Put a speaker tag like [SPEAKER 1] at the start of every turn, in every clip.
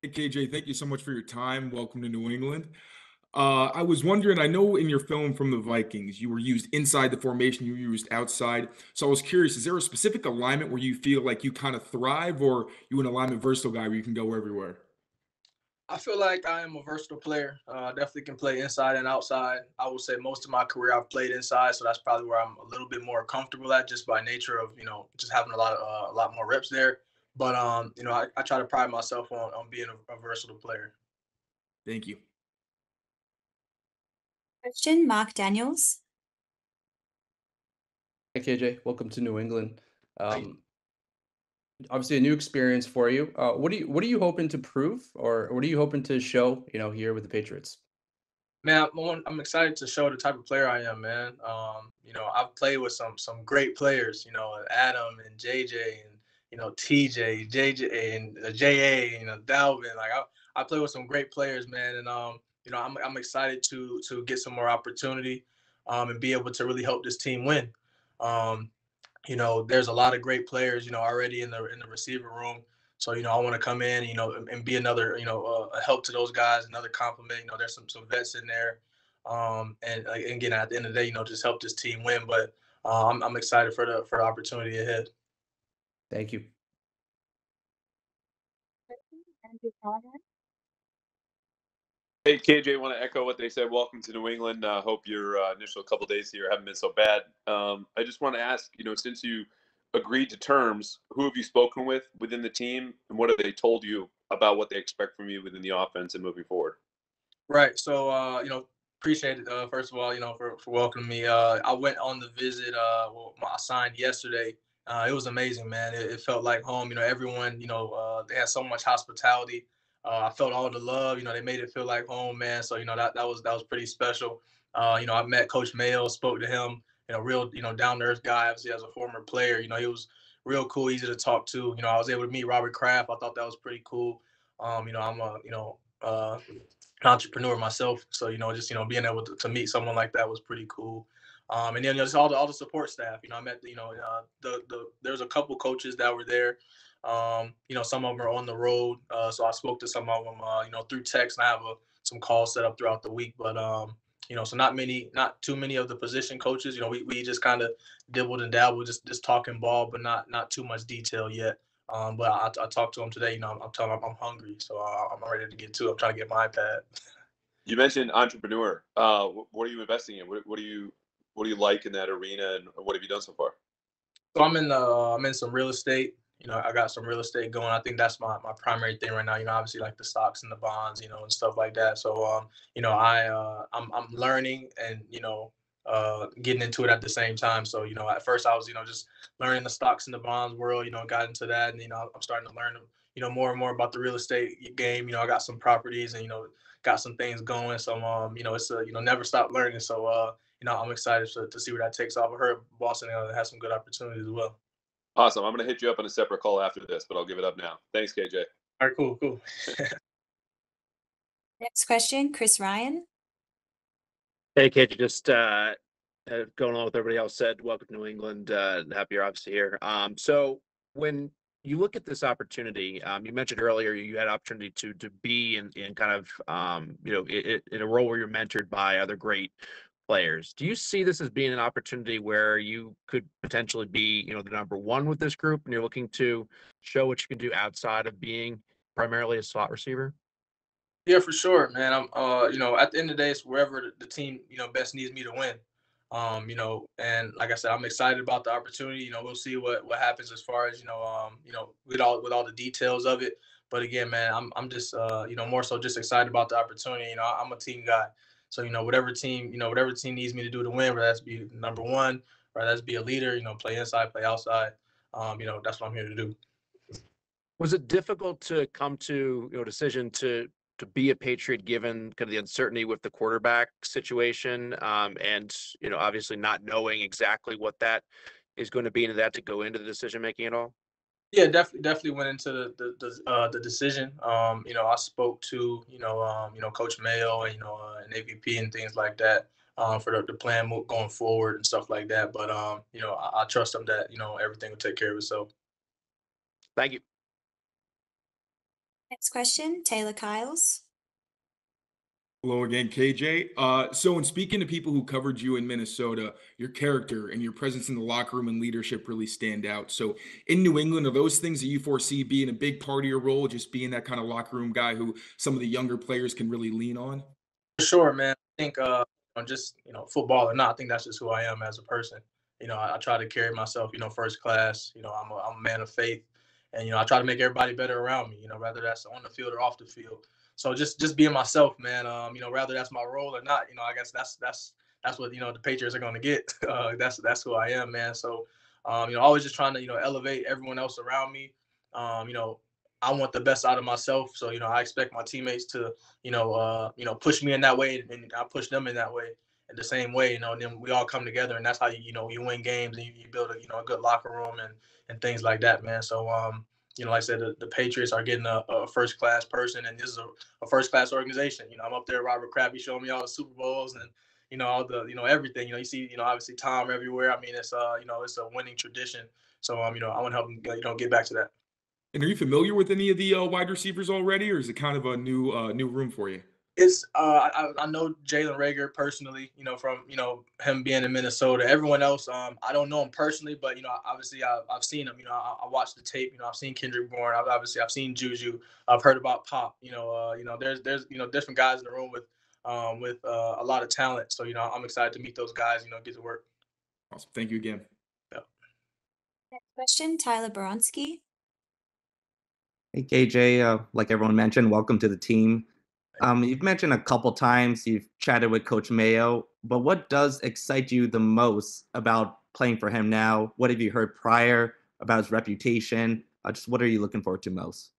[SPEAKER 1] Hey, KJ, thank you so much for your time. Welcome to New England. I was wondering, I know in your film from the Vikings, you were used inside the formation, you were used outside. So I was curious, is there a specific alignment where you feel like you kind of thrive, or you an alignment versatile guy where you can go everywhere?
[SPEAKER 2] I feel like I am a versatile player. Definitely can play inside and outside. I would say most of my career I've played inside, so that's probably where I'm a little bit more comfortable at, just by nature of just having a lot more reps there. But I try to pride myself on being a versatile player.
[SPEAKER 1] Thank you.
[SPEAKER 3] Question, Mark Daniels.
[SPEAKER 4] Hey KJ, welcome to New England.
[SPEAKER 2] Thank
[SPEAKER 4] Um, Obviously a new experience for you. What are you hoping to prove, or what are you hoping to show? Here with the Patriots.
[SPEAKER 2] Man, I'm excited to show the type of player I am, man. I've played with some great players. Adam and JJ and TJ, JJ and JA. Dalvin. Like I play with some great players, man. And I'm excited to get some more opportunity, and be able to really help this team win. Um, there's a lot of great players, already in the receiver room. So, I want to come in, and be another, a help to those guys, another compliment. There's some vets in there, and like, again, at the end of the day, just help this team win. But I'm excited for the opportunity ahead.
[SPEAKER 4] Thank you.
[SPEAKER 3] Andrew Callahan.
[SPEAKER 5] Hey, KJ, want to echo what they said. Welcome to New England. Hope your initial couple days here haven't been so bad. I just want to ask, since you agreed to terms, who have you spoken with within the team, and what have they told you about what they expect from you within the offense and moving forward?
[SPEAKER 2] Right. So, appreciate it. First of all, for welcoming me. I went on the visit. I signed yesterday. It was amazing, man. It felt like home. Everyone. They had so much hospitality. I felt all the love. They made it feel like home, man. So, that was pretty special. I met Coach Mayo, spoke to him. Real, down to earth guy. Obviously, as a former player, he was real cool, easy to talk to. I was able to meet Robert Kraft. I thought that was pretty cool. I'm a, entrepreneur myself. So, just being able to meet someone like that was pretty cool. And then just all the support staff. I met there's a couple coaches that were there. Some of them are on the road, so I spoke to some of them, through text, and I have some calls set up throughout the week. But so not too many of the position coaches. We just kind of dibbled and dabbled, just talking ball, but not too much detail yet. But I talked to him today. I'm telling him I'm hungry, so I'm ready to get to it. I'm trying to get my iPad.
[SPEAKER 5] You mentioned entrepreneur. What are you investing in? What do you like in that arena, and what have you done so far?
[SPEAKER 2] So I'm in some real estate. I got some real estate going. I think that's my primary thing right now. Obviously like the stocks and the bonds, and stuff like that. So I'm learning and getting into it at the same time. So at first I was just learning the stocks and the bonds world. Got into that, and I'm starting to learn more and more about the real estate game. I got some properties and got some things going. So it's a never stop learning. So I'm excited to see where that takes off. I heard Boston has some good opportunities as well.
[SPEAKER 5] Awesome. I'm going to hit you up on a separate call after this, but I'll give it up now. Thanks, KJ.
[SPEAKER 2] All right, cool.
[SPEAKER 3] Next question, Chris Ryan.
[SPEAKER 6] Hey, Kate, just going along with everybody else said, welcome to New England. Happy you're obviously here. So when you look at this opportunity, you mentioned earlier you had opportunity to be in kind of in a role where you're mentored by other great players. Do you see this as being an opportunity where you could potentially be, the number one with this group, and you're looking to show what you can do outside of being primarily a slot receiver?
[SPEAKER 2] Yeah, for sure, man. I'm at the end of the day, it's wherever the team best needs me to win. And like I said, I'm excited about the opportunity. We'll see what happens as far as with all the details of it. But again, man, I'm just more so just excited about the opportunity. I'm a team guy, so whatever team needs me to do to win, whether that's be number one, or that's be a leader, play inside, play outside. That's what I'm here to do.
[SPEAKER 6] Was it difficult to come to decision to be a Patriot given kind of the uncertainty with the quarterback situation, and obviously not knowing exactly what that is going to be, into that to go into the decision making at all?
[SPEAKER 2] Yeah, definitely went into the decision. I spoke to Coach Mayo and and AVP and things like that, for the plan going forward and stuff like that. But I trust them that everything will take care of itself.
[SPEAKER 6] Thank you.
[SPEAKER 3] Next question, Taylor Kiles.
[SPEAKER 1] Hello again, KJ. So, in speaking to people who covered you in Minnesota, your character and your presence in the locker room and leadership really stand out. So, in New England, are those things that you foresee being a big part of your role, just being that kind of locker room guy who some of the younger players can really lean on?
[SPEAKER 2] For sure, man. I think just football or not, I think that's just who I am as a person. I try to carry myself, first class. I'm a man of faith, and I try to make everybody better around me. Whether that's on the field or off the field. So just being myself, man. Whether that's my role or not, I guess that's what the Patriots are going to get. That's who I am, man. So always just trying to elevate everyone else around me. Um, you know, I want the best out of myself, so I expect my teammates to push me in that way, and I push them in that way, in the same way, and then we all come together, and that's how you win games, and you build a good locker room and things like that, man. So like I said, the Patriots are getting a first class person, and this is a first class organization. I'm up there, Robert Kraft, showing me all the Super Bowls and all the everything. You see obviously Tom everywhere. I mean, it's it's a winning tradition. So I want to help them get back to that.
[SPEAKER 1] And are you familiar with any of the wide receivers already, or is it kind of a new room for you?
[SPEAKER 2] It's I know Jalen Rager personally, from him being in Minnesota. Everyone else, I don't know him personally, but obviously I've seen him. I watched the tape. I've seen Kendrick Bourne. I've seen Juju. I've heard about Pop. There's different guys in the room with a lot of talent. So I'm excited to meet those guys. Get to work.
[SPEAKER 1] Awesome. Thank you again.
[SPEAKER 2] Yeah.
[SPEAKER 3] Next question, Tyler Boronsky.
[SPEAKER 7] Hey KJ, like everyone mentioned, welcome to the team. You've mentioned a couple times you've chatted with Coach Mayo, but what does excite you the most about playing for him now? What have you heard prior about his reputation? Just what are you looking forward to most?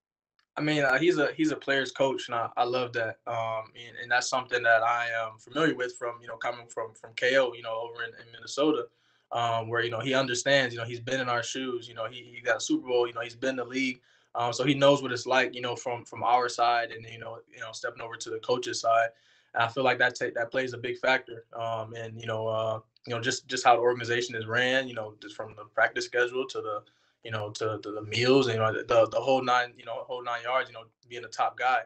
[SPEAKER 2] I mean, he's a player's coach, and I love that. And that's something that I am familiar with from coming from KO, over in Minnesota, where he understands. He's been in our shoes. He got a Super Bowl. He's been in the league, so he knows what it's like. From our side, and stepping over to the coach's side. And I feel like that plays a big factor. And just how the organization is ran. Just from the practice schedule to the to the meals and the whole whole 9 yards. Being a top guy,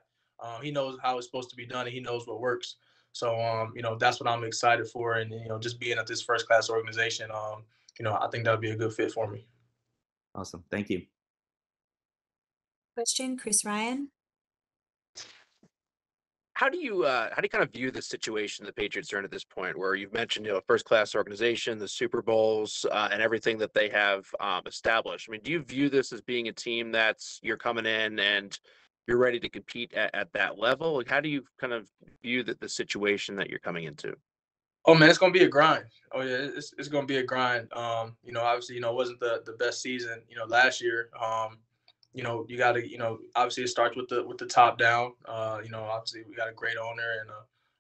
[SPEAKER 2] he knows how it's supposed to be done, and he knows what works. So that's what I'm excited for, and just being at this first class organization, I think that'll be a good fit for me.
[SPEAKER 7] Awesome. Thank you.
[SPEAKER 3] Question, Chris Ryan.
[SPEAKER 6] How do you kind of view the situation the Patriots are in at this point, where you've mentioned first class organization, the Super Bowls, and everything that they have established? I mean, do you view this as being a team that's you're coming in and you're ready to compete at that level? Like, how do you kind of view the situation that you're coming into?
[SPEAKER 2] Oh man, it's gonna be a grind. Oh yeah, it's gonna be a grind. Obviously, it wasn't the best season, last year. You got to, obviously it starts with the top down. Obviously we got a great owner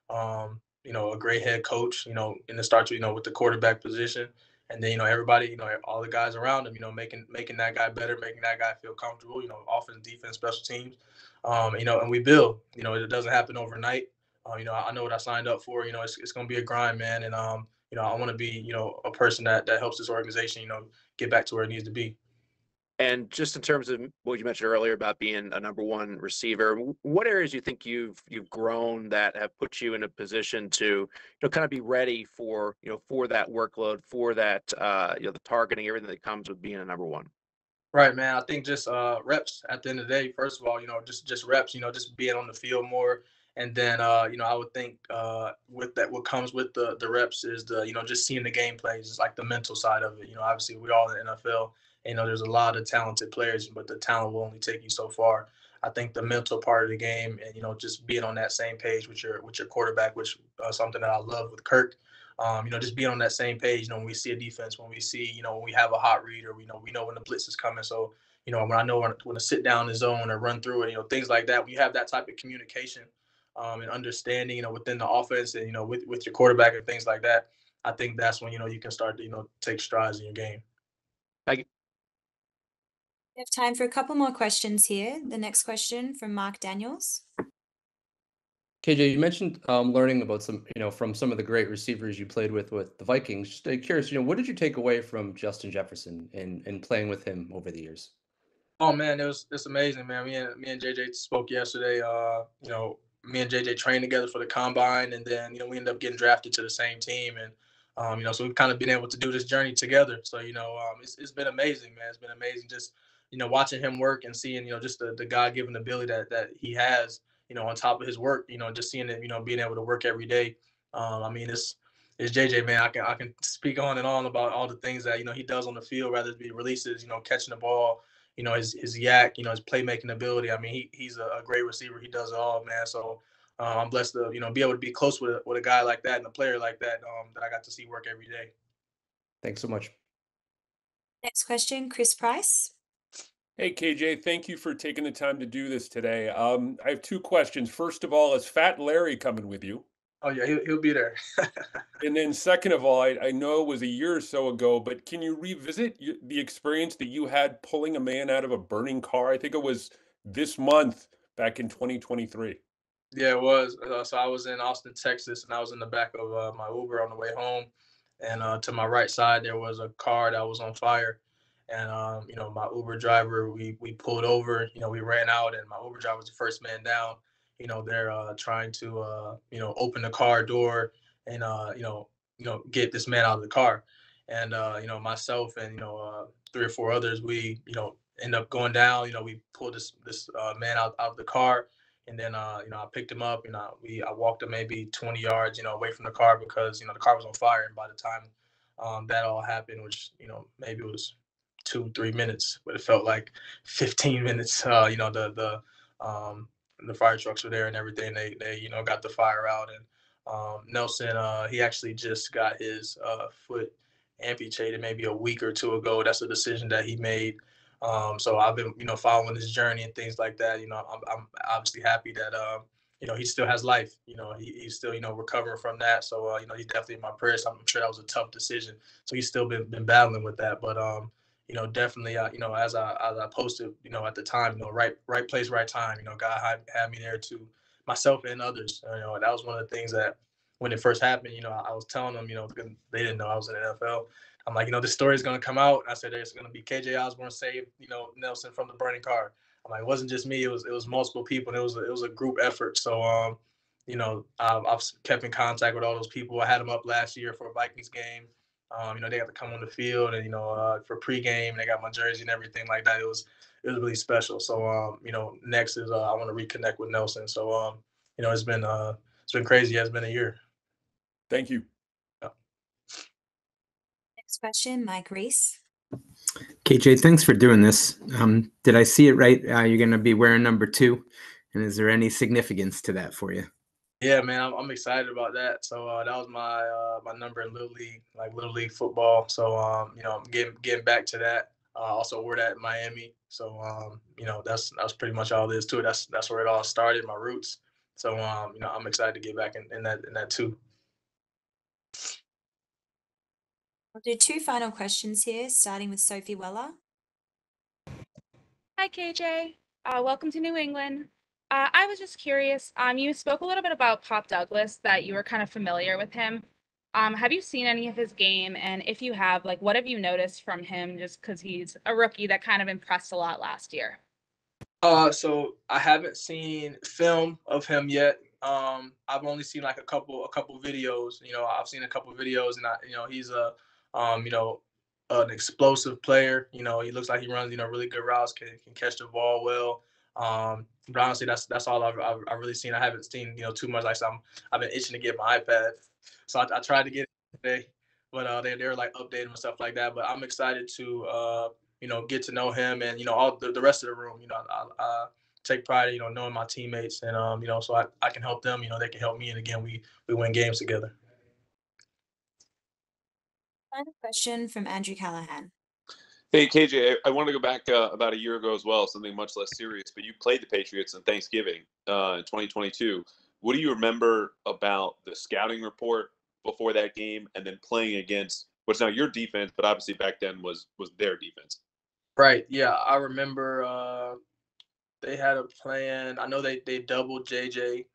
[SPEAKER 2] and a great head coach. And it starts, with the quarterback position, and then everybody, all the guys around him, making that guy better, making that guy feel comfortable. Offense, defense, special teams. And we build. It doesn't happen overnight. I know what I signed up for. It's going to be a grind, man. And I want to be, a person that helps this organization, get back to where it needs to be.
[SPEAKER 6] And just in terms of what you mentioned earlier about being a number one receiver, what areas do you think you've grown that have put you in a position to kind of be ready for for that workload, for that the targeting, everything that comes with being a number one?
[SPEAKER 2] Right, man. I think just reps at the end of the day. First of all, just reps. Just being on the field more, and then I would think with that, what comes with the reps is the just seeing the game plays. It's like the mental side of it. Obviously we're all in the NFL. There's a lot of talented players, but the talent will only take you so far. I think the mental part of the game, and just being on that same page with your quarterback, which something that I love with Kirk. Just being on that same page, when we see a defense, when we see, when we have a hot read, or we know when the blitz is coming. So, when I know when to sit down in the zone or run through it, things like that. We have that type of communication and understanding, within the offense and, with your quarterback and things like that. I think that's when, you can start to, take strides in your game.
[SPEAKER 6] I,
[SPEAKER 3] We have time for a couple more questions here. The next question from Mark Daniels.
[SPEAKER 4] KJ, you mentioned learning about some, from some of the great receivers you played with the Vikings. Just curious, what did you take away from Justin Jefferson and playing with him over the years?
[SPEAKER 2] Oh man, it's amazing, man. Me and JJ spoke yesterday. Me and JJ trained together for the combine, and then we ended up getting drafted to the same team, and so we've kind of been able to do this journey together. So it's been amazing, man. It's been amazing just watching him work and seeing just the God given ability that he has, on top of his work, just seeing it, being able to work every day. It's JJ, man. I can speak on and on about all the things that he does on the field, whether it be releases, catching the ball, his yak, his playmaking ability. I mean, he's a great receiver. He does it all, man. So I'm blessed to be able to be close with a guy like that and a player like that that I got to see work every day.
[SPEAKER 4] Thanks so much.
[SPEAKER 3] Next question, Chris Price.
[SPEAKER 8] Hey, KJ, thank you for taking the time to do this today. I have two questions. First of all, is Fat Larry coming with you?
[SPEAKER 2] Oh yeah, he'll be there.
[SPEAKER 8] And then second of all, I know it was a year or so ago, but can you revisit the experience that you had pulling a man out of a burning car? I think it was this month back in 2023.
[SPEAKER 2] Yeah, it was. So I was in Austin, Texas, and I was in the back of my Uber on the way home. And to my right side, there was a car that was on fire. And my Uber driver, we pulled over. We ran out, and my Uber driver was the first man down. They're trying to open the car door and get this man out of the car. And myself and 3 or 4 others, we end up going down. We pulled this man out of the car, and then I picked him up, and I walked him maybe 20 yards away from the car because the car was on fire. And by the time that all happened, which maybe it was 2-3 minutes, but it felt like 15 minutes. The fire trucks were there and everything. They got the fire out. And Nelson, he actually just got his foot amputated maybe a week or two ago. That's a decision that he made. So I've been following his journey and things like that. I'm obviously happy that he still has life. He's still recovering from that. So he's definitely in my prayers. I'm sure that was a tough decision. So he's still been battling with that. But definitely, as I posted, at the time, right place, right time. God had me there to myself and others. That was one of the things that when it first happened, I was telling them, because they didn't know I was in the NFL. I'm like, this story is going to come out. I said, there's going to be KJ Osborn saved, Nelson from the burning car. I'm like, it wasn't just me. It was multiple people, and it was a group effort. So, I've kept in contact with all those people. I had them up last year for a Vikings game. They got to come on the field, and for pregame, they got my jersey and everything like that. It was really special. So next is I want to reconnect with Nelson. So it's been crazy. It's been a year.
[SPEAKER 8] Thank you.
[SPEAKER 2] Yeah.
[SPEAKER 3] Next question, Mike Reese.
[SPEAKER 9] KJ, thanks for doing this. Did I see it right? You're going to be wearing number 2, and is there any significance to that for you?
[SPEAKER 2] Yeah, man, I'm excited about that. So that was my number in Little League football. So I'm getting back to that. Also wore that in Miami. So that's pretty much all there is to it. That's where it all started, my roots. So I'm excited to get back in that too.
[SPEAKER 3] I'll do 2 final questions here, starting with Sophie Weller.
[SPEAKER 10] Hi, KJ. Welcome to New England. I was just curious. You spoke a little bit about Pop Douglas, that you were kind of familiar with him. Have you seen any of his game? And if you have, what have you noticed from him? Just because he's a rookie that kind of impressed a lot last year.
[SPEAKER 2] So I haven't seen film of him yet. I've only seen a couple videos. I've seen a couple videos, and he's an explosive player. He looks like he runs really good routes, can catch the ball well. But honestly, that's all I've really seen. I haven't seen too much. I've been itching to get my iPad, so I tried to get it today, but they were updating and stuff like that. But I'm excited to get to know him and all the rest of the room. I take pride in knowing my teammates, and so I can help them. They can help me, and again we win games together.
[SPEAKER 3] Final question from Andrew Callahan.
[SPEAKER 5] Hey, KJ, I want to go back about a year ago as well, something much less serious, but you played the Patriots on Thanksgiving in 2022. What do you remember about the scouting report before that game and then playing against what's now your defense, but obviously back then was their defense?
[SPEAKER 2] Right. Yeah, I remember they had a plan. I know they doubled JJ.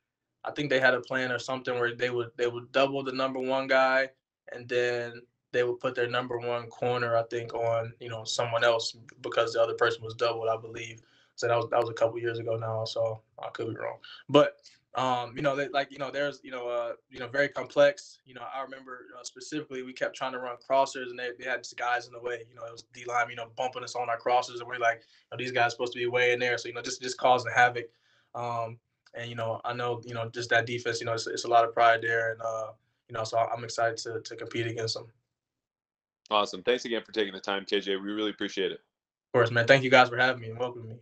[SPEAKER 2] I think they had a plan or something where they would double the number 1 guy, and then they would put their number one corner, I think, on, you know, someone else because the other person was doubled, I believe. So that was a couple years ago now, so I could be wrong. But you know, they, like, you know, there's, you know, very complex. You know, I remember specifically we kept trying to run crossers, and they had just guys in the way. You know, it was D-line, you know, bumping us on our crossers, and we're like, you know, these guys are supposed to be way in there, so, you know, just causing havoc. And, you know, I know, you know, just that defense, you know, it's a lot of pride there, and you know, so I'm excited to compete against them.
[SPEAKER 5] Awesome. Thanks again for taking the time, KJ. We really appreciate it.
[SPEAKER 2] Of course, man. Thank you guys for having me and welcoming me.